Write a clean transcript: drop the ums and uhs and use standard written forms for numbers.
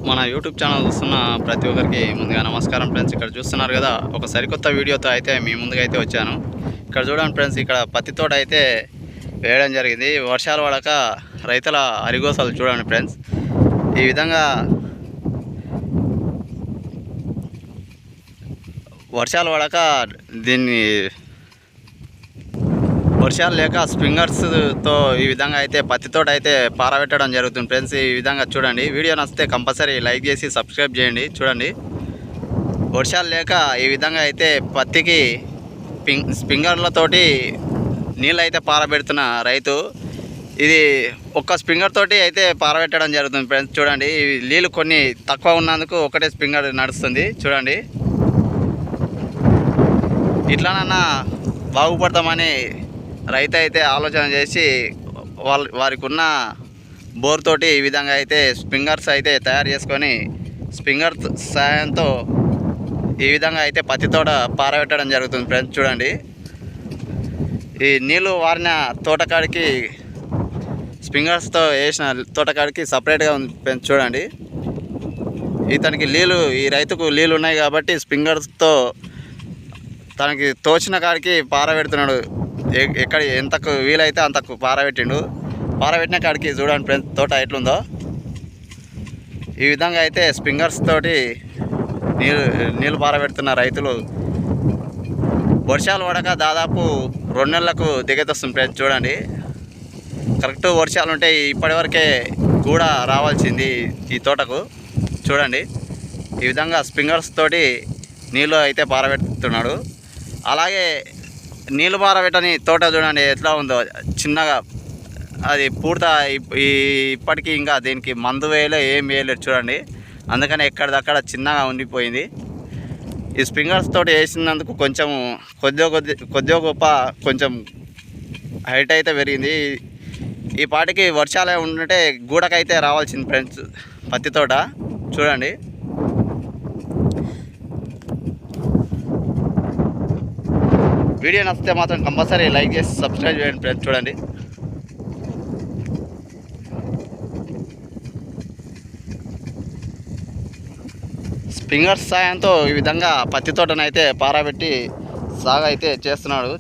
మన YouTube channel చూస్తున్న ప్రతి ఒక్కరికి ముందుగా నమస్కారం ఫ్రెండ్స్. ఇక్కడ చూస్తున్నారు కదా, ఒక సరికొత్త వీడియోతో అయితే మీ ముందుగా అయితే వచ్చాను. ఇక్కడ చూడండి ఫ్రెండ్స్, ఇక్కడ పత్తి తోట అయితే వేయడం జరిగింది. వర్షాలు పడక రైతుల అరిగోసలు చూడండి ఫ్రెండ్స్. ఈ విధంగా వర్షాలు పడక దీన్ని వర్షాలు లేక స్ప్రింగర్స్తో ఈ విధంగా అయితే పత్తి తోట అయితే పారబెట్టడం జరుగుతుంది ఫ్రెండ్స్. ఈ విధంగా చూడండి. వీడియో నచ్చితే కంపల్సరీ లైక్ చేసి సబ్స్క్రైబ్ చేయండి. చూడండి, వర్షాలు లేక ఈ విధంగా అయితే పత్తికి స్ప్రింగర్లతోటి నీళ్ళు అయితే పారబెడుతున్న రైతు. ఇది ఒక్క స్ప్రింగర్ తోటి అయితే పారబెట్టడం జరుగుతుంది ఫ్రెండ్స్. చూడండి, నీళ్ళు కొన్ని తక్కువ ఉన్నందుకు ఒకటే స్ప్రింగర్ నడుస్తుంది. చూడండి, ఇట్లానన్నా బాగుపడతామని రైతు అయితే ఆలోచన చేసి వారికి ఉన్న బోర్ తోటి ఈ విధంగా అయితే స్ప్రింగర్స్ అయితే తయారు చేసుకొని స్ప్రింగర్ సాయంతో ఈ విధంగా అయితే పత్తి తోట పారబెట్టడం జరుగుతుంది ఫ్రెండ్స్. చూడండి, ఈ నీళ్ళు వారిన తోటకాడికి స్ప్రింగర్స్తో వేసిన తోటకాడికి సపరేట్గా ఉంది ఫ్రెండ్స్. చూడండి, ఇతనికి ఈ రైతుకు నీళ్ళు ఉన్నాయి కాబట్టి స్ప్రింగర్స్తో తనకి తోచిన కాడికి పారబెడుతున్నాడు. ఎక్కడ ఎంతకు వీలైతే అంతకు పారబెట్టిన కాడికి చూడండి ఫ్రెండ్స్ తోట ఎట్లుందో. ఈ విధంగా అయితే స్ప్రింగర్స్ తోటి నీళ్ళు పారబెడుతున్న రైతులు వర్షాలు పడక దాదాపు 2 నెలలకు దిగతొస్తుంది ఫ్రెండ్స్. చూడండి, కరెక్ట్ వర్షాలు ఉంటే ఇప్పటివరకే కూడా రావాల్సింది ఈ తోటకు. చూడండి, ఈ విధంగా స్ప్రింగర్స్ తోటి నీళ్ళు అయితే పారబెడుతున్నాడు. అలాగే నీళ్ళు పారబెట్టని తోట చూడండి ఎట్లా ఉందో, చిన్నగా అది పూర్తి ఇప్పటికీ ఇంకా దీనికి మందు ఏం వేయలేదు. చూడండి, అందుకని ఎక్కడిదక్కడ చిన్నగా ఉండిపోయింది. ఈ స్ప్రింగర్స్ తోటి వేసినందుకు కొంచెం కొద్దిగా గొప్ప కొంచెం హైట్ అయితే పెరిగింది. ఈ పాటికి వర్షాలే ఉంటే గూడకైతే రావాల్సింది ఫ్రెండ్స్ పత్తి తోట. చూడండి, వీడియో నచ్చితే మాత్రం కంపల్సరీ లైక్ చేసి సబ్స్క్రైబ్ చేయండి ఫ్రెండ్స్. చూడండి, స్ప్రింగర్స్ సాయంతో ఈ విధంగా పత్తి తోటనైతే పారబెట్టి సాగు అయితే చేస్తున్నాడు.